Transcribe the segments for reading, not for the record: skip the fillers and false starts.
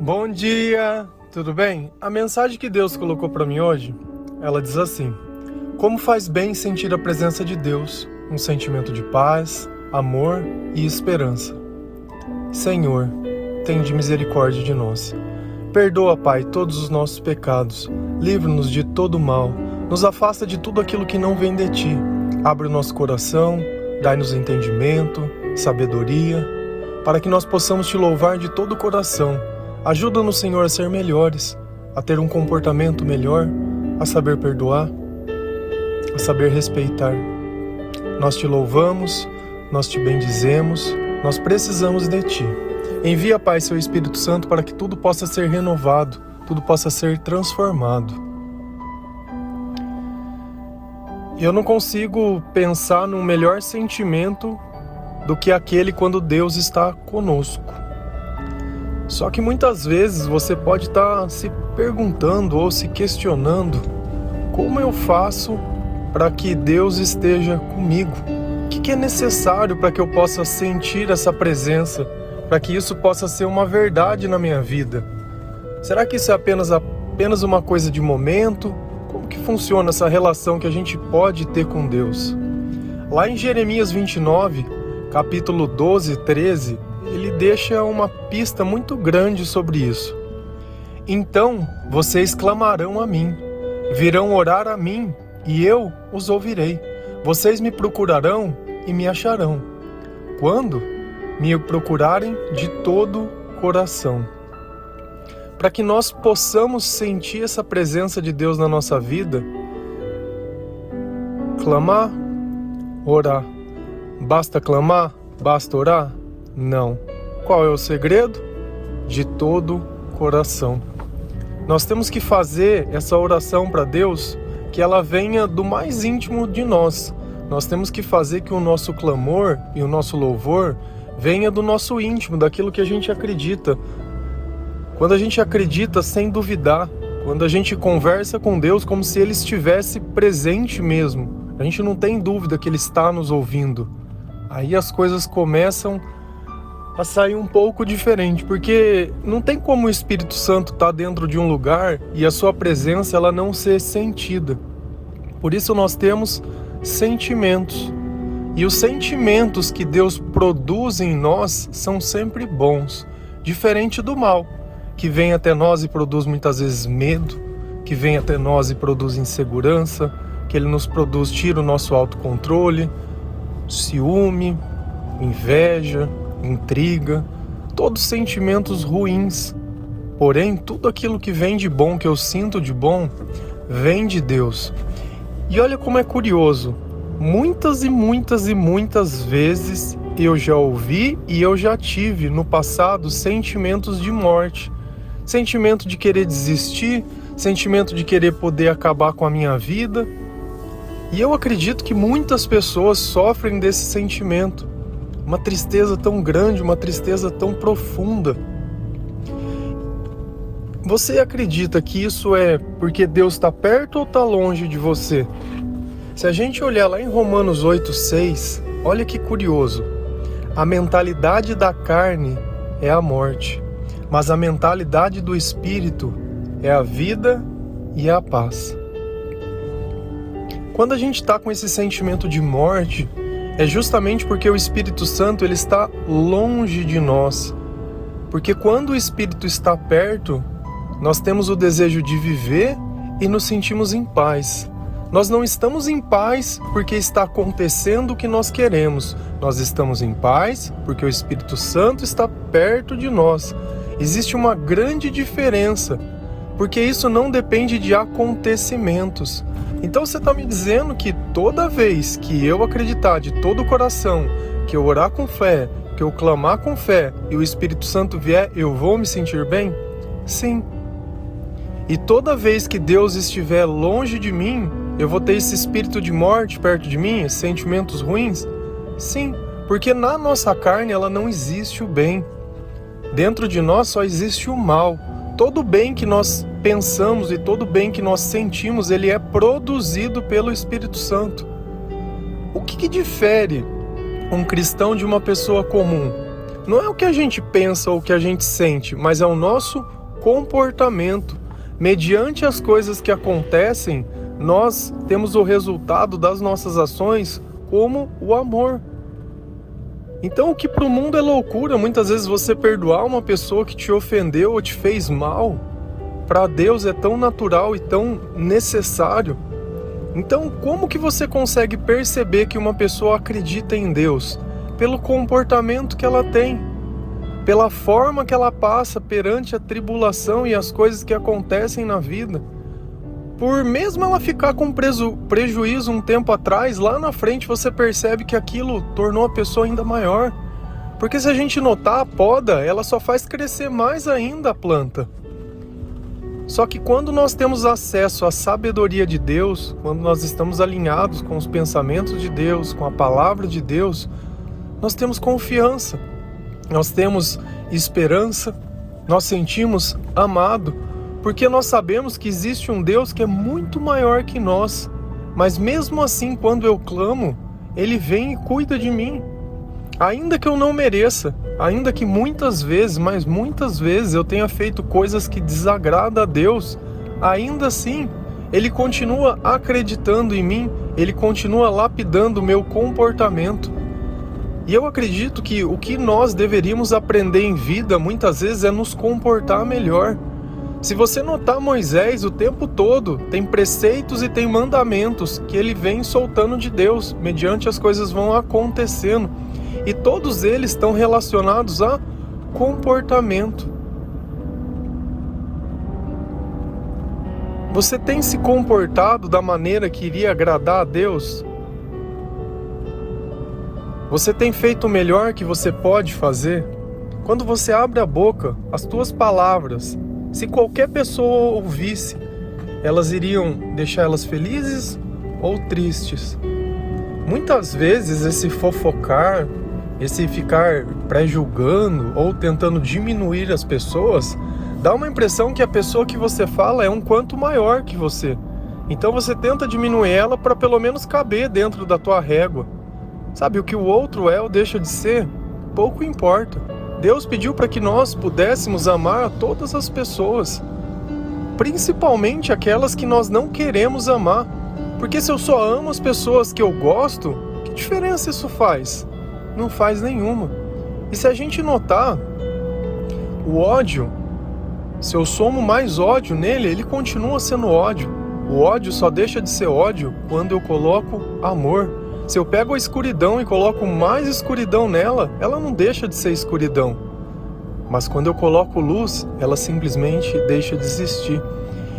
Bom dia, tudo bem? A mensagem que Deus colocou para mim hoje, ela diz assim: como faz bem sentir a presença de Deus, um sentimento de paz, amor e esperança. Senhor, tende misericórdia de nós. Perdoa, Pai, todos os nossos pecados, livra-nos de todo mal, nos afasta de tudo aquilo que não vem de Ti. Abre o nosso coração, dai-nos entendimento, sabedoria, para que nós possamos Te louvar de todo o coração. Ajuda-nos, Senhor, a ser melhores, a ter um comportamento melhor, a saber perdoar, a saber respeitar. Nós Te louvamos, nós Te bendizemos, nós precisamos de Ti. Envia, Pai, Seu Espírito Santo para que tudo possa ser renovado, tudo possa ser transformado. Eu não consigo pensar num melhor sentimento do que aquele quando Deus está conosco. Só que muitas vezes você pode estar se perguntando ou se questionando: como eu faço para que Deus esteja comigo? O que é necessário para que eu possa sentir essa presença? Para que isso possa ser uma verdade na minha vida? Será que isso é apenas uma coisa de momento? Como que funciona essa relação que a gente pode ter com Deus? Lá em Jeremias 29, capítulo 12 e 13, ele deixa uma pista muito grande sobre isso. Então vocês clamarão a mim, virão orar a mim, e eu os ouvirei. Vocês me procurarão e me acharão, quando me procurarem de todo o coração. Para que nós possamos sentir essa presença de Deus na nossa vida, clamar, orar. Basta clamar? Basta orar? Não. Qual é o segredo? De todo o coração. Nós temos que fazer essa oração para Deus, que ela venha do mais íntimo de nós. Nós temos que fazer que o nosso clamor e o nosso louvor venha do nosso íntimo, daquilo que a gente acredita. Quando a gente acredita sem duvidar, quando a gente conversa com Deus como se Ele estivesse presente mesmo, a gente não tem dúvida que Ele está nos ouvindo. Aí as coisas começam a sair um pouco diferente, porque não tem como o Espírito Santo estar dentro de um lugar e a sua presença ela não ser sentida. Por isso nós temos sentimentos. E os sentimentos que Deus produz em nós são sempre bons, diferente do mal, que vem até nós e produz muitas vezes medo, que vem até nós e produz insegurança, que ele nos produz, tira o nosso autocontrole, ciúme, inveja, intriga, todos sentimentos ruins. Porém, tudo aquilo que vem de bom, que eu sinto de bom, vem de Deus. E olha como é curioso, muitas e muitas e muitas vezes eu já ouvi e eu já tive no passado sentimentos de morte, sentimento de querer desistir, sentimento de querer poder acabar com a minha vida. E eu acredito que muitas pessoas sofrem desse sentimento, uma tristeza tão grande, uma tristeza tão profunda. Você acredita que isso é porque Deus está perto ou está longe de você? Se a gente olhar lá em Romanos 8:6, olha que curioso. A mentalidade da carne é a morte, mas a mentalidade do Espírito é a vida e a paz. Quando a gente está com esse sentimento de morte, é justamente porque o Espírito Santo ele está longe de nós. Porque quando o Espírito está perto, nós temos o desejo de viver e nos sentimos em paz. Nós não estamos em paz porque está acontecendo o que nós queremos. Nós estamos em paz porque o Espírito Santo está perto de nós. Existe uma grande diferença, porque isso não depende de acontecimentos. Então você está me dizendo que toda vez que eu acreditar de todo o coração, que eu orar com fé, que eu clamar com fé e o Espírito Santo vier, eu vou me sentir bem? Sim. E toda vez que Deus estiver longe de mim, eu vou ter esse espírito de morte perto de mim, esses sentimentos ruins? Sim, porque na nossa carne ela não existe o bem. Dentro de nós só existe o mal. Todo bem que nós pensamos e todo bem que nós sentimos, ele é produzido pelo Espírito Santo. O que difere um cristão de uma pessoa comum? não é o que a gente pensa ou o que a gente sente, mas é o nosso comportamento. Mediante as coisas que acontecem, nós temos o resultado das nossas ações como o amor. Então, o que para o mundo é loucura, muitas vezes você perdoar uma pessoa que te ofendeu ou te fez mal, para Deus é tão natural e tão necessário. Então, como que você consegue perceber que uma pessoa acredita em Deus? Pelo comportamento que ela tem, pela forma que ela passa perante a tribulação e as coisas que acontecem na vida. Por mesmo ela ficar com prejuízo um tempo atrás, lá na frente você percebe que aquilo tornou a pessoa ainda maior. Porque se a gente notar, a poda, ela só faz crescer mais ainda a planta. Só que quando nós temos acesso à sabedoria de Deus, quando nós estamos alinhados com os pensamentos de Deus, com a palavra de Deus, nós temos confiança, nós temos esperança, nós sentimos amado, porque nós sabemos que existe um Deus que é muito maior que nós, mas mesmo assim, quando eu clamo, Ele vem e cuida de mim. Ainda que eu não mereça, ainda que muitas vezes, mas muitas vezes eu tenha feito coisas que desagradam a Deus, ainda assim, Ele continua acreditando em mim, Ele continua lapidando o meu comportamento. E eu acredito que o que nós deveríamos aprender em vida, muitas vezes, é nos comportar melhor. Se você notar, Moisés, o tempo todo, tem preceitos e tem mandamentos que ele vem soltando de Deus, mediante as coisas vão acontecendo. E todos eles estão relacionados a comportamento. Você tem se comportado da maneira que iria agradar a Deus? Você tem feito o melhor que você pode fazer? Quando você abre a boca, as tuas palavras, se qualquer pessoa ouvisse, elas iriam deixar elas felizes ou tristes? Muitas vezes esse fofocar, esse ficar pré-julgando ou tentando diminuir as pessoas, dá uma impressão que a pessoa que você fala é um quanto maior que você. Então você tenta diminuir ela para pelo menos caber dentro da tua régua. Sabe, o que o outro é ou deixa de ser, pouco importa. Deus pediu para que nós pudéssemos amar a todas as pessoas, principalmente aquelas que nós não queremos amar. Porque se eu só amo as pessoas que eu gosto, que diferença isso faz? Não faz nenhuma. E se a gente notar, o ódio, se eu somo mais ódio nele, ele continua sendo ódio. O ódio só deixa de ser ódio quando eu coloco amor. Se eu pego a escuridão e coloco mais escuridão nela, ela não deixa de ser escuridão. Mas quando eu coloco luz, ela simplesmente deixa de existir.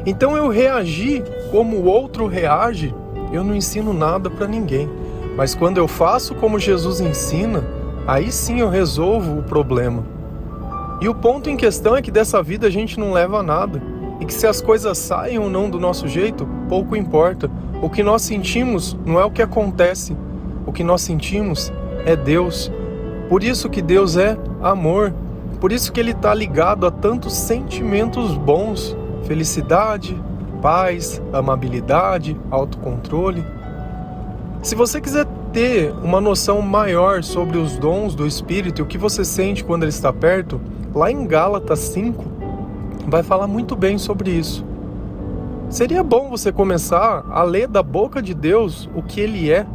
Então eu reagir como o outro reage, eu não ensino nada para ninguém. Mas quando eu faço como Jesus ensina, aí sim eu resolvo o problema. E o ponto em questão é que dessa vida a gente não leva a nada. E que se as coisas saem ou não do nosso jeito, pouco importa. O que nós sentimos não é o que acontece. O que nós sentimos é Deus. Por isso que Deus é amor. Por isso que Ele está ligado a tantos sentimentos bons. Felicidade, paz, amabilidade, autocontrole. Se você quiser ter uma noção maior sobre os dons do Espírito e o que você sente quando Ele está perto, lá em Gálatas 5, vai falar muito bem sobre isso. Seria bom você começar a ler da boca de Deus o que Ele é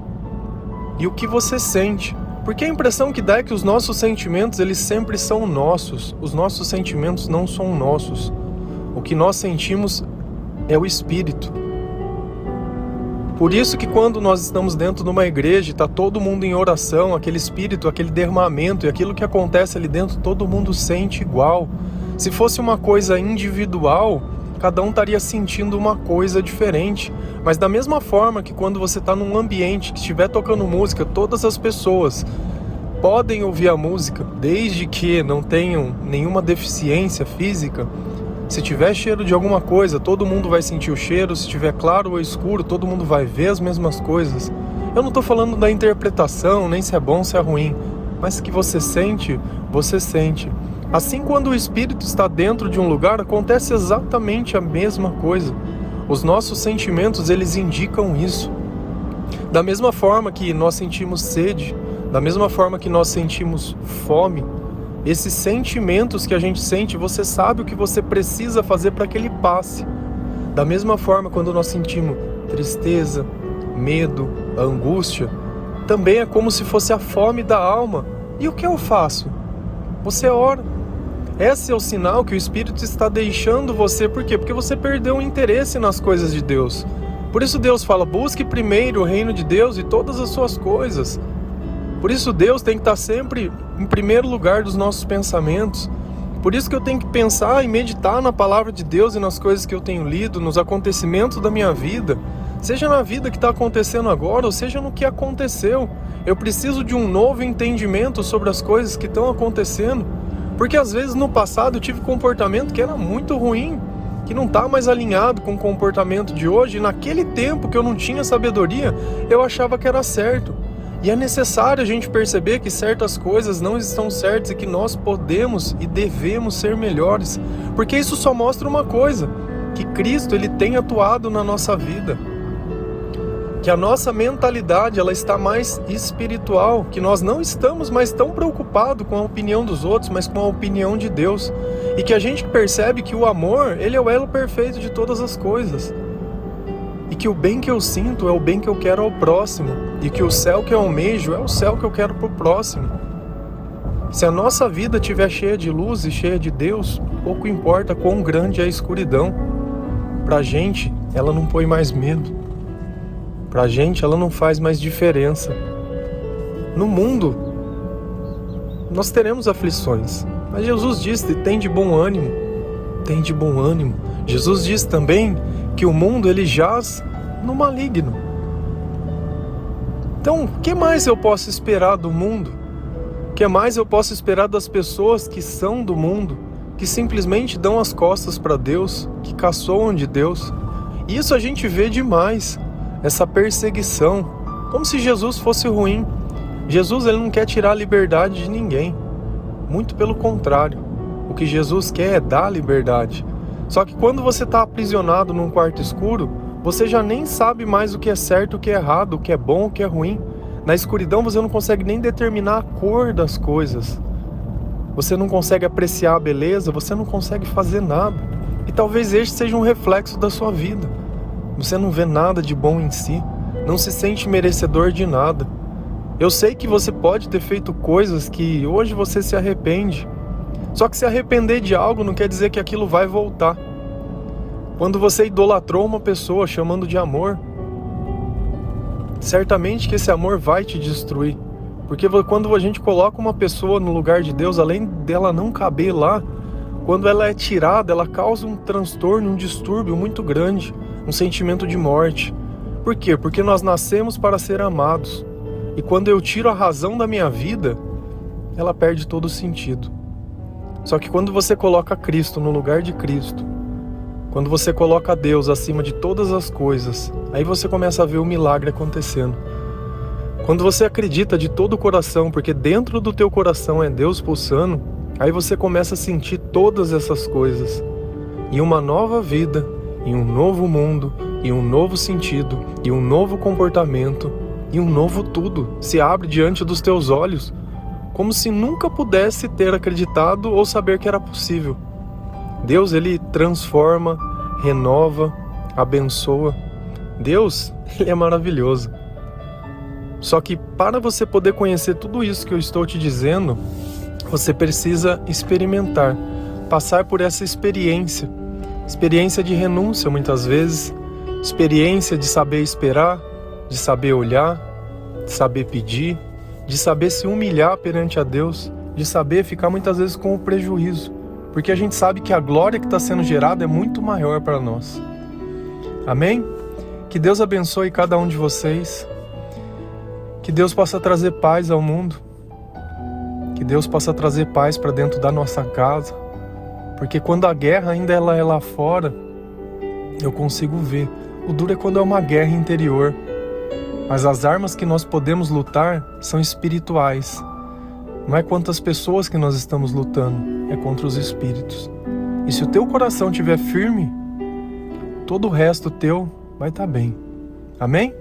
e o que você sente. Porque a impressão que dá é que os nossos sentimentos, eles sempre são nossos. Os nossos sentimentos não são nossos. O que nós sentimos é o Espírito. Por isso que quando nós estamos dentro de uma igreja e está todo mundo em oração, aquele Espírito, aquele derramamento e aquilo que acontece ali dentro, todo mundo sente igual. Se fosse uma coisa individual, cada um estaria sentindo uma coisa diferente. Mas da mesma forma que quando você está num ambiente que estiver tocando música, todas as pessoas podem ouvir a música, desde que não tenham nenhuma deficiência física. Se tiver cheiro de alguma coisa, todo mundo vai sentir o cheiro. Se tiver claro ou escuro, todo mundo vai ver as mesmas coisas. Eu não estou falando da interpretação, nem se é bom, se é ruim. Mas que você sente, você sente. Assim, quando o Espírito está dentro de um lugar, acontece exatamente a mesma coisa. Os nossos sentimentos, eles indicam isso. Da mesma forma que nós sentimos sede, da mesma forma que nós sentimos fome, Esses sentimentos que a gente sente, você sabe o que você precisa fazer para que ele passe. Da mesma forma, quando nós sentimos tristeza, medo, angústia, também é como se fosse a fome da alma. E o que eu faço? Você ora. Esse é o sinal que o Espírito está deixando você. Por quê? Porque você perdeu o interesse nas coisas de Deus. Por isso Deus fala, busque primeiro o reino de Deus e todas as suas coisas. Por isso Deus tem que estar sempre em primeiro lugar dos nossos pensamentos. Por isso que eu tenho que pensar e meditar na palavra de Deus e nas coisas que eu tenho lido, nos acontecimentos da minha vida. Seja na vida que está acontecendo agora, ou seja no que aconteceu. Eu preciso de um novo entendimento sobre as coisas que estão acontecendo. Porque às vezes no passado eu tive comportamento que era muito ruim, que não está mais alinhado com o comportamento de hoje. E naquele tempo que eu não tinha sabedoria, eu achava que era certo. E é necessário a gente perceber que certas coisas não estão certas e que nós podemos e devemos ser melhores. Porque isso só mostra uma coisa, que Cristo ele tem atuado na nossa vida. Que a nossa mentalidade ela está mais espiritual, que nós não estamos mais tão preocupados com a opinião dos outros, mas com a opinião de Deus. E que a gente percebe que o amor, ele é o elo perfeito de todas as coisas. E que o bem que eu sinto é o bem que eu quero ao próximo. E que o céu que eu almejo é o céu que eu quero para o próximo. Se a nossa vida estiver cheia de luz e cheia de Deus, pouco importa quão grande é a escuridão. Pra gente, ela não põe mais medo. Pra gente, ela não faz mais diferença. No mundo, nós teremos aflições. Mas Jesus disse, tem de bom ânimo. Tem de bom ânimo. Jesus disse também que o mundo ele jaz no maligno. Então, o que mais eu posso esperar do mundo? O que mais eu posso esperar das pessoas que são do mundo, que simplesmente dão as costas para Deus, que caçoam de Deus? Isso a gente vê demais, essa perseguição, como se Jesus fosse ruim. Jesus ele não quer tirar a liberdade de ninguém, muito pelo contrário. O que Jesus quer é dar liberdade. Só que quando você está aprisionado num quarto escuro, você já nem sabe mais o que é certo, o que é errado, o que é bom, o que é ruim. Na escuridão você não consegue nem determinar a cor das coisas. Você não consegue apreciar a beleza, você não consegue fazer nada. E talvez este seja um reflexo da sua vida. Você não vê nada de bom em si, não se sente merecedor de nada. Eu sei que você pode ter feito coisas que hoje você se arrepende. Só que se arrepender de algo não quer dizer que aquilo vai voltar. Quando você idolatrou uma pessoa chamando de amor, certamente que esse amor vai te destruir. Porque quando a gente coloca uma pessoa no lugar de Deus, além dela não caber lá, quando ela é tirada, ela causa um transtorno, um distúrbio muito grande, um sentimento de morte. Por quê? Porque nós nascemos para ser amados. E quando eu tiro a razão da minha vida, ela perde todo o sentido. Só que quando você coloca Cristo no lugar de Cristo, quando você coloca Deus acima de todas as coisas, aí você começa a ver o milagre acontecendo. Quando você acredita de todo o coração, porque dentro do teu coração é Deus pulsando, aí você começa a sentir todas essas coisas. E uma nova vida, e um novo mundo, e um novo sentido, e um novo comportamento, e um novo tudo se abre diante dos teus olhos, como se nunca pudesse ter acreditado ou saber que era possível. Deus, ele transforma, renova, abençoa. Deus, ele é maravilhoso. Só que para você poder conhecer tudo isso que eu estou te dizendo, você precisa experimentar, passar por essa experiência. Experiência de renúncia muitas vezes, experiência de saber esperar, de saber olhar, de saber pedir, de saber se humilhar perante a Deus, de saber ficar muitas vezes com o prejuízo, porque a gente sabe que a glória que está sendo gerada é muito maior para nós. Amém? Que Deus abençoe cada um de vocês, que Deus possa trazer paz ao mundo, que Deus possa trazer paz para dentro da nossa casa, porque quando a guerra ainda ela é lá fora, eu consigo ver. O duro é quando é uma guerra interior. Mas as armas que nós podemos lutar são espirituais. Não é contra as pessoas que nós estamos lutando, é contra os espíritos. E se o teu coração estiver firme, todo o resto teu vai estar bem. Amém?